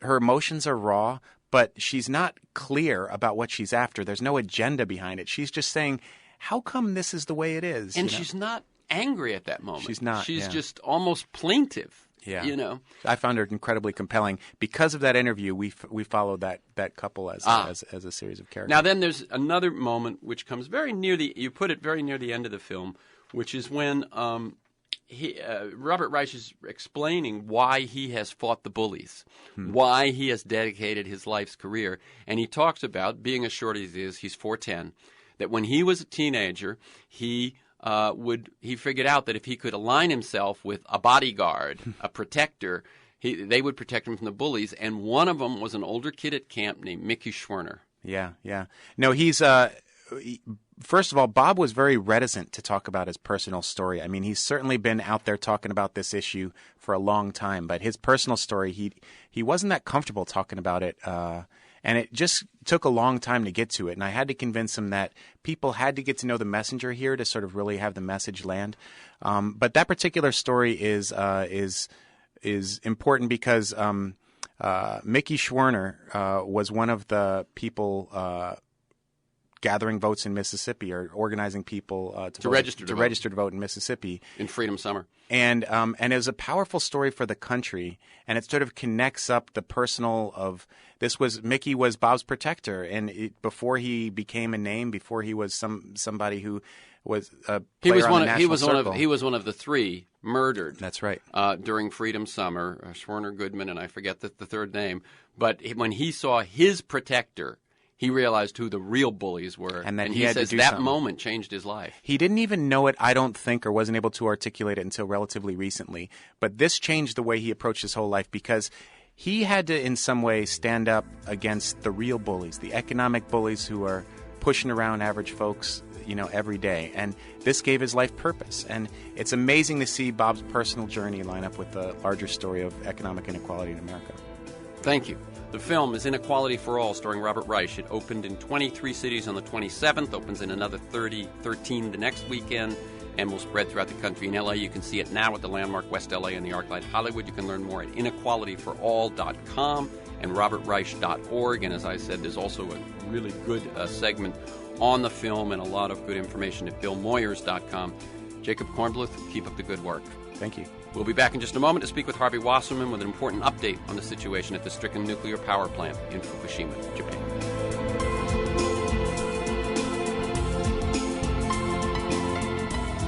her emotions are raw, but she's not clear about what she's after. There's no agenda behind it. She's just saying, how come this is the way it is? And she's not angry at that moment. She's not. She's just almost plaintive. Yeah. I found her incredibly compelling. Because of that interview, we followed that couple as a series of characters. Now then there's another moment which comes very near you put it very near the end of the film, which is when Robert Reich is explaining why he has fought the bullies, why he has dedicated his life's career. And he talks about, being as short as he is, he's 4'10", that when he was a teenager, he figured out that if he could align himself with a bodyguard, a protector, they would protect him from the bullies. And one of them was an older kid at camp named Mickey Schwerner. Yeah. No, he's first of all, Bob was very reticent to talk about his personal story. I mean, he's certainly been out there talking about this issue for a long time, but his personal story, he wasn't that comfortable talking about it. And it just took a long time to get to it. And I had to convince him that people had to get to know the messenger here to sort of really have the message land. But that particular story is important because Mickey Schwerner was one of the people gathering votes in Mississippi or organizing people to register to vote in Mississippi in Freedom Summer. And it was a powerful story for the country, and it sort of connects up the personal of Mickey was Bob's protector, and before he became a name, before he was somebody who was a player on the national circle. He was one of the three murdered. That's right. During Freedom Summer, Schwerner, Goodman, and I forget the third name. But when he saw his protector, he realized who the real bullies were, and he says that moment changed his life. He didn't even know it, I don't think, or wasn't able to articulate it until relatively recently. But this changed the way he approached his whole life because he had to, in some way, stand up against the real bullies, the economic bullies who are pushing around average folks, every day. And this gave his life purpose. And it's amazing to see Bob's personal journey line up with the larger story of economic inequality in America. Thank you. The film is Inequality for All, starring Robert Reich. It opened in 23 cities on the 27th, opens in another 13 the next weekend, and will spread throughout the country. In L.A., you can see it now at the Landmark West L.A. and the ArcLight Hollywood. You can learn more at inequalityforall.com and robertreich.org. And as I said, there's also a really good segment on the film and a lot of good information at billmoyers.com. Jacob Kornbluth, keep up the good work. Thank you. We'll be back in just a moment to speak with Harvey Wasserman with an important update on the situation at the stricken nuclear power plant in Fukushima, Japan.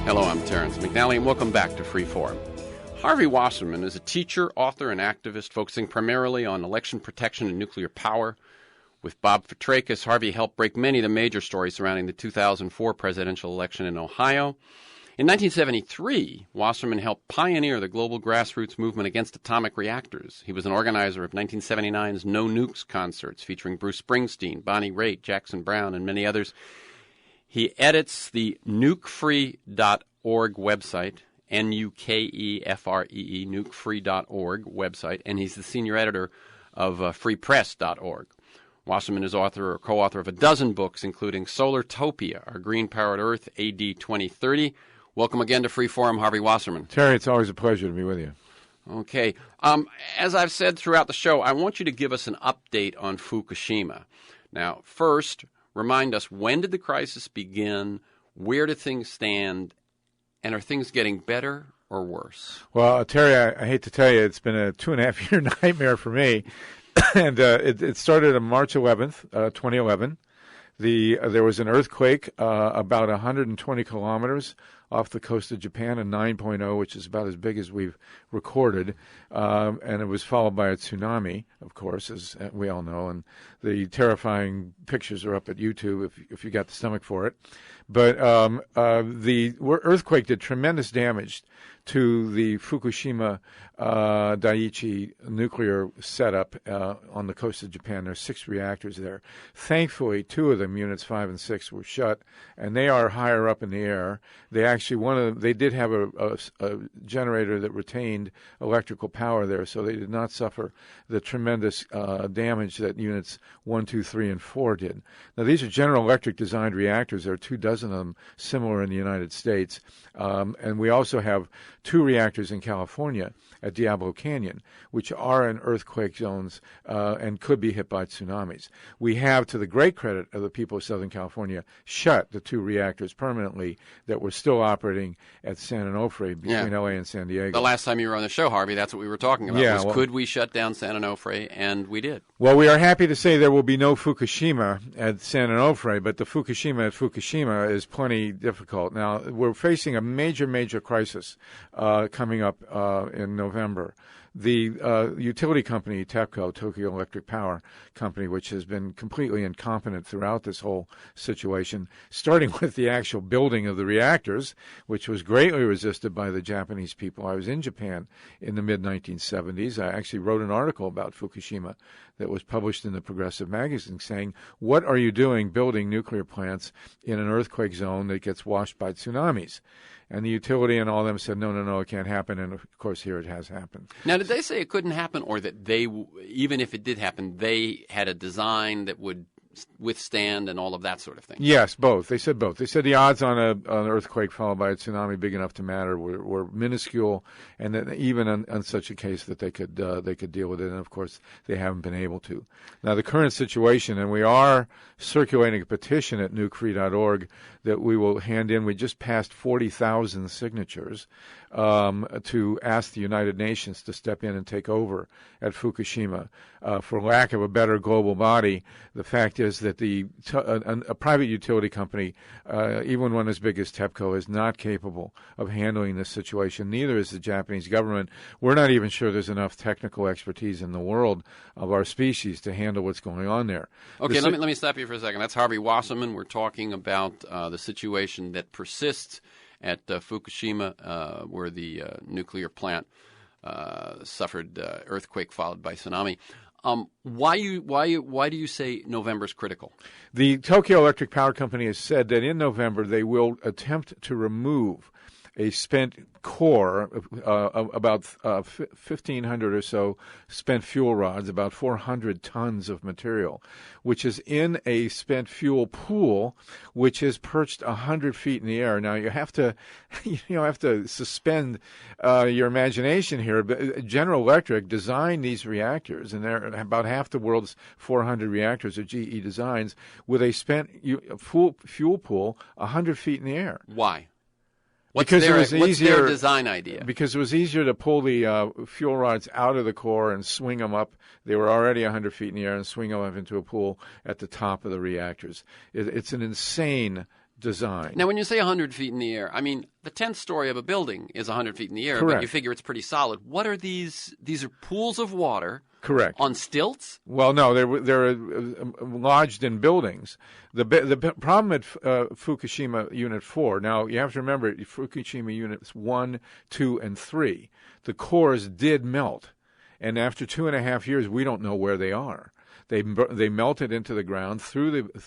Hello, I'm Terrence McNally, and welcome back to Freeform. Harvey Wasserman is a teacher, author, and activist focusing primarily on election protection and nuclear power. With Bob Fitrakis, Harvey helped break many of the major stories surrounding the 2004 presidential election in Ohio. In 1973, Wasserman helped pioneer the global grassroots movement against atomic reactors. He was an organizer of 1979's No Nukes concerts featuring Bruce Springsteen, Bonnie Raitt, Jackson Browne, and many others. He edits the nukefree.org website, NUKEFREE, nukefree.org website, and he's the senior editor of freepress.org. Wasserman is author or co-author of a dozen books, including Solartopia, Our Green-Powered Earth, AD 2030. Welcome again to Freeform, Harvey Wasserman. Terry, it's always a pleasure to be with you. Okay. As I've said throughout the show, I want you to give us an update on Fukushima. Now, first, remind us, when did the crisis begin? Where do things stand? And are things getting better or worse? Well, Terry, I hate to tell you, it's been a 2.5-year nightmare for me. And it started on March 11th, 2011. There was an earthquake about 120 kilometers off the coast of Japan, a 9.0, which is about as big as we've recorded, and it was followed by a tsunami, of course, as we all know, and the terrifying pictures are up at YouTube if you got the stomach for it. But the earthquake did tremendous damage to the Fukushima Daiichi nuclear setup on the coast of Japan. There are 6 reactors there. Thankfully, 2 of them, units 5 and 6, were shut, and they are higher up in the air. They actually they did have a generator that retained electrical power there, so they did not suffer the tremendous damage that units 1, 2, 3, and 4 did. Now, these are General Electric designed reactors. There are 24 of them similar in the United States, and we also have 2 reactors in California at Diablo Canyon, which are in earthquake zones and could be hit by tsunamis. We have, to the great credit of the people of Southern California, shut the 2 reactors permanently that were still operating at San Onofre between L.A. and San Diego. The last time you were on the show, Harvey, that's what we were talking about. Could we shut down San Onofre? And we did. Well, we are happy to say there will be no Fukushima at San Onofre, but the Fukushima at Fukushima is plenty difficult. Now, we're facing a major crisis coming up in November. The utility company, TEPCO, Tokyo Electric Power Company, which has been completely incompetent throughout this whole situation, starting with the actual building of the reactors, which was greatly resisted by the Japanese people. I was in Japan in the mid-1970s. I actually wrote an article about Fukushima that was published in the Progressive magazine saying, what are you doing building nuclear plants in an earthquake zone that gets washed by tsunamis? And the utility and all of them said, no, it can't happen. And, of course, here it has happened. Now, did they say it couldn't happen, or that they, even if it did happen, they had a design that would withstand and all of that sort of thing? Yes, both. They said both. They said the odds on an earthquake followed by a tsunami big enough to matter were minuscule, and that even on such a case that they could deal with it. And, of course, they haven't been able to. Now, the current situation, and we are circulating a petition at nukefree.org that we will hand in. We just passed 40,000 signatures to ask the United Nations to step in and take over at Fukushima. For lack of a better global body, the fact is that a private utility company, even one as big as TEPCO, is not capable of handling this situation. Neither is the Japanese government. We're not even sure there's enough technical expertise in the world of our species to handle what's going on there. Okay, let me stop you for a second. That's Harvey Wasserman. We're talking about the situation that persists at Fukushima, where the nuclear plant suffered earthquake followed by tsunami. Why do you say November's critical? The Tokyo Electric Power Company has said that in November they will attempt to remove a spent core of about 1,500 or so spent fuel rods, about 400 tons of material, which is in a spent fuel pool, which is perched 100 feet in the air. Now you have to suspend your imagination here. But General Electric designed these reactors, and they're about half the world's 400 reactors are GE designs, with a spent fuel pool 100 feet in the air. Why? What's their design idea? Because it was easier to pull the fuel rods out of the core and swing them up. They were already 100 feet in the air, and swing them up into a pool at the top of the reactors. It's an insane design. Now, when you say 100 feet in the air, I mean, the 10th story of a building is 100 feet in the air, Correct. But you figure it's pretty solid. What are these? These are pools of water. Correct. On stilts? Well, no, they're lodged in buildings. The problem at Fukushima Unit 4, now you have to remember, Fukushima Units 1, 2, and 3, the cores did melt. And after 2.5 years, we don't know where they are. They melted into the ground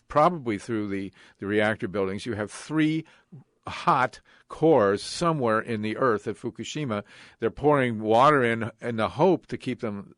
probably through the reactor buildings. You have 3 hot cores somewhere in the earth at Fukushima. They're pouring water in the hope to keep them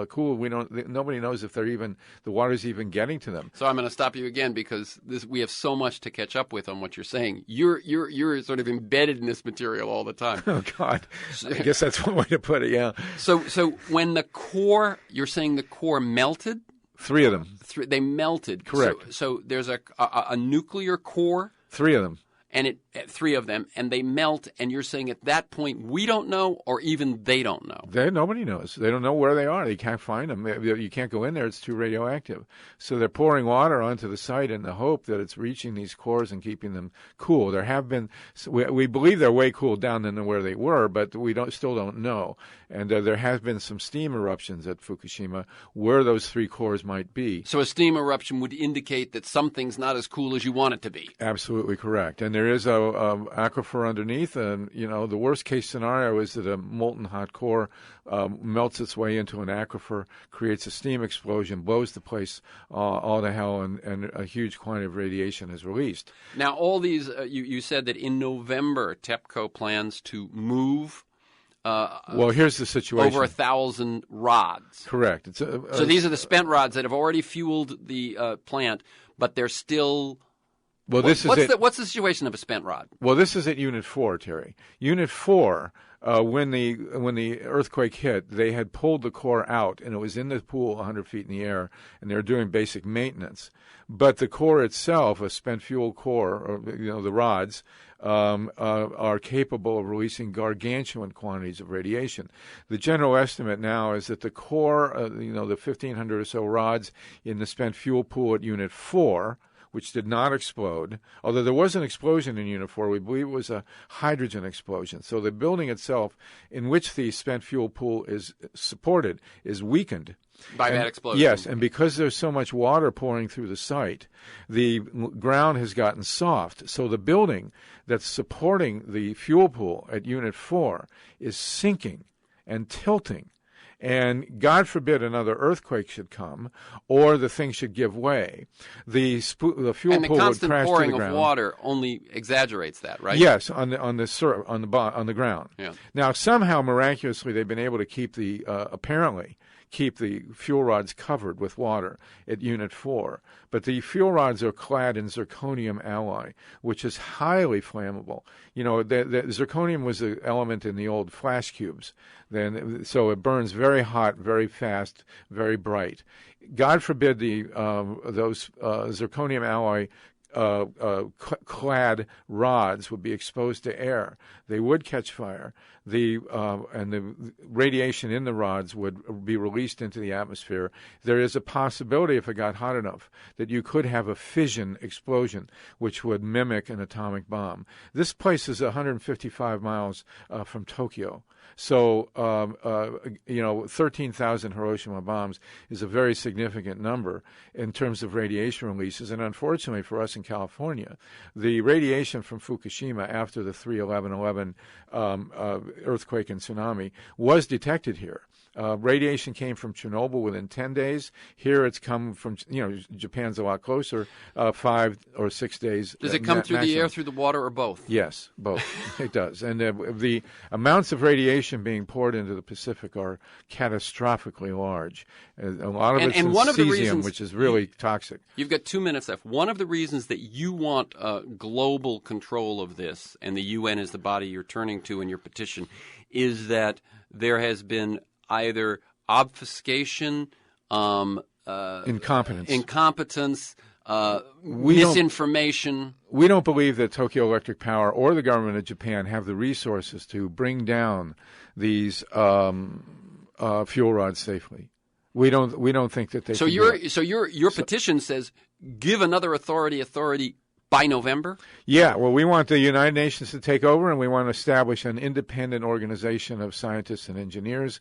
cool. Nobody knows if the water's even getting to them. So I'm going to stop you again because we have so much to catch up with on what you're saying. You're sort of embedded in this material all the time. Oh God, I guess that's one way to put it. Yeah. So when the core, you're saying the core melted? 3 of them. They melted. Correct. So there's a nuclear core. 3 of them. And 3 of them, and they melt, and you're saying at that point we don't know, or even they don't know. Nobody knows. They don't know where they are. They can't find them. You can't go in there. It's too radioactive. So they're pouring water onto the site in the hope that it's reaching these cores and keeping them cool. There have been, we believe they're way cooled down than where they were, but we still don't know. And there has been some steam eruptions at Fukushima where those 3 cores might be. So a steam eruption would indicate that something's not as cool as you want it to be. Absolutely correct. And there is a aquifer underneath, and the worst case scenario is that a molten hot core melts its way into an aquifer, creates a steam explosion, blows the place all to hell, and a huge quantity of radiation is released. Now, all these, you said that in November, TEPCO plans to move. Well, here's the situation. Over 1,000 rods. Correct. So these are the spent rods that have already fueled the plant, but they're still. Well, what's the situation of a spent rod? Well, this is at Unit 4, Terry. Unit 4, when the earthquake hit, they had pulled the core out, and it was in the pool 100 feet in the air, and they were doing basic maintenance. But the core itself, a spent fuel core, or the rods, are capable of releasing gargantuan quantities of radiation. The general estimate now is that the core, the 1,500 or so rods in the spent fuel pool at Unit 4, which did not explode. Although there was an explosion in Unit 4, we believe it was a hydrogen explosion. So the building itself, in which the spent fuel pool is supported, is weakened. By that explosion. Yes, and because there's so much water pouring through the site, the ground has gotten soft. So the building that's supporting the fuel pool at Unit 4 is sinking and tilting. And God forbid another earthquake should come, or the thing should give way. The fuel pool would crash to the ground. And the constant pouring of water only exaggerates that, right? Yes, on the ground. Yeah. Now, somehow, miraculously, they've been able to keep apparently keep the fuel rods covered with water at Unit 4. But the fuel rods are clad in zirconium alloy, which is highly flammable. You know, the zirconium was an element in the old flash cubes. So it burns very hot, very fast, very bright. God forbid those zirconium alloy clad rods would be exposed to air. They would catch fire. And the radiation in the rods would be released into the atmosphere. There is a possibility, if it got hot enough, that you could have a fission explosion, which would mimic an atomic bomb. This place is 155 miles from Tokyo. So, 13,000 Hiroshima bombs is a very significant number in terms of radiation releases. And unfortunately for us in California, the radiation from Fukushima after the 3/11/11 earthquake and tsunami was detected here. Radiation came from Chernobyl within 10 days. Here it's come from, Japan's a lot closer, 5 or 6 days. Does it come through the air, through the water, or both? Yes, both. It does. And the amounts of radiation being poured into the Pacific are catastrophically large. A lot of it's cesium, which is really toxic. You've got 2 minutes left. One of the reasons that you want global control of this, and the UN is the body you're turning to in your petition, is that there has been either obfuscation, incompetence, misinformation. We don't believe that Tokyo Electric Power or the government of Japan have the resources to bring down these fuel rods safely. We don't think that they. So your petition says give another authority by November? Yeah, well, we want the United Nations to take over, and we want to establish an independent organization of scientists and engineers.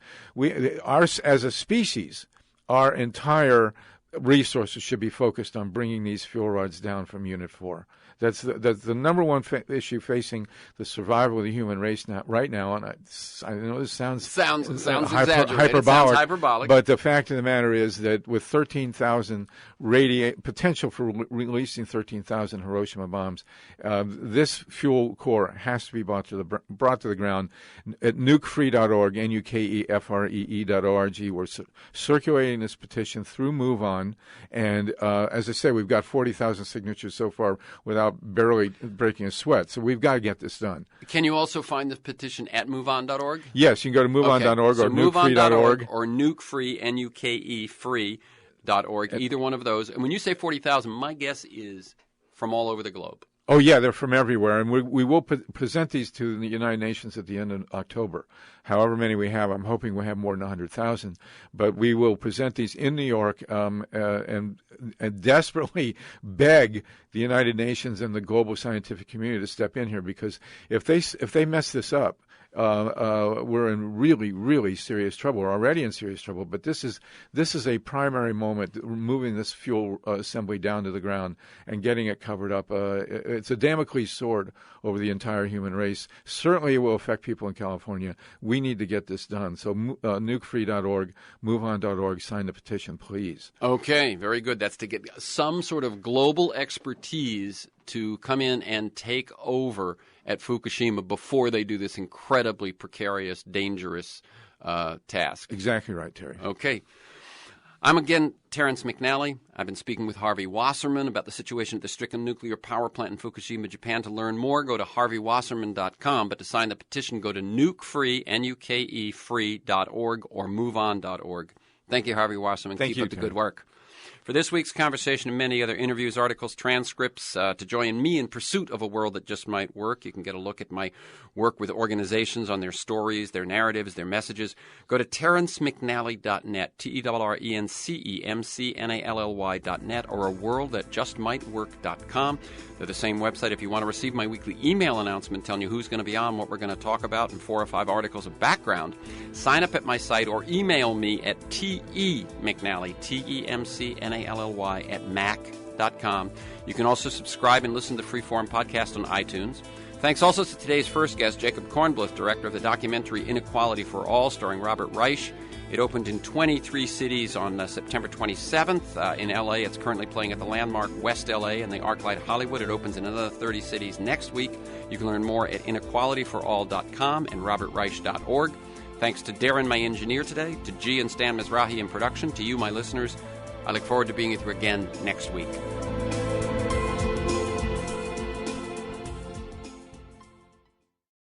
As a species, our entire resources should be focused on bringing these fuel rods down from Unit 4. That's the number one issue facing the survival of the human race right now. And I know this sounds exaggerated. Hyperbolic. But the fact of the matter is that with 13,000 potential for releasing 13,000 Hiroshima bombs, this fuel core has to be brought to the ground. At nukefree.org, nukefree.org, we're circulating this petition through Move On. And as I say, we've got 40,000 signatures so far without barely breaking a sweat. So we've got to get this done. Can you also find the petition at moveon.org? Yes, you can go to moveon.org or nukefree.org. Or nukefree, N-U-K-E, free.org, either one of those. And when you say 40,000, my guess is from all over the globe. Oh, yeah, they're from everywhere. And we will present these to the United Nations at the end of October. However many we have, I'm hoping we'll have more than 100,000. But we will present these in New York and desperately beg the United Nations and the global scientific community to step in here, because if they mess this up, we're in really, really serious trouble. We're already in serious trouble, but this is a primary moment, moving this fuel assembly down to the ground and getting it covered up. It's a Damocles sword over the entire human race. Certainly it will affect people in California. We need to get this done. So nukefree.org, moveon.org, sign the petition, please. Okay, very good. That's to get some sort of global expertise to come in and take over at Fukushima before they do this incredibly precarious, dangerous task. Exactly right, Terry. Okay. I'm again Terrence McNally. I've been speaking with Harvey Wasserman about the situation at the stricken nuclear power plant in Fukushima, Japan. To learn more, go to harveywasserman.com. But to sign the petition, go to nukefree, N-U-K-E, free.org or moveon.org. Thank you, Harvey Wasserman. Keep up the good work. For this week's conversation and many other interviews, articles, transcripts, to join me in pursuit of a world that just might work, you can get a look at my work with organizations on their stories, their narratives, their messages. Go to TerenceMcNally.net, TerenceMcNally.net, or aworldthatjustmightwork.com. They're the same website if you want to receive my weekly email announcement telling you who's going to be on, what we're going to talk about, and 4 or 5 articles of background. Sign up at my site or email me at TEMcNally, TEMCNALLY, at mac.com. You can also subscribe and listen to the Freeform podcast on iTunes. Thanks also to today's first guest, JACOB KORNBLUTH, director of the documentary INEQUALITY for ALL, starring Robert Reich. It opened in 23 cities on September 27th. In L.A., it's currently playing at the landmark West L.A. and the ArcLight Hollywood. It opens in another 30 cities next week. You can learn more at inequalityforall.com and robertreich.org. Thanks to Darren, my engineer today, to G and Stan Mizrahi in production, to you, my listeners. I look forward to being with you again next week.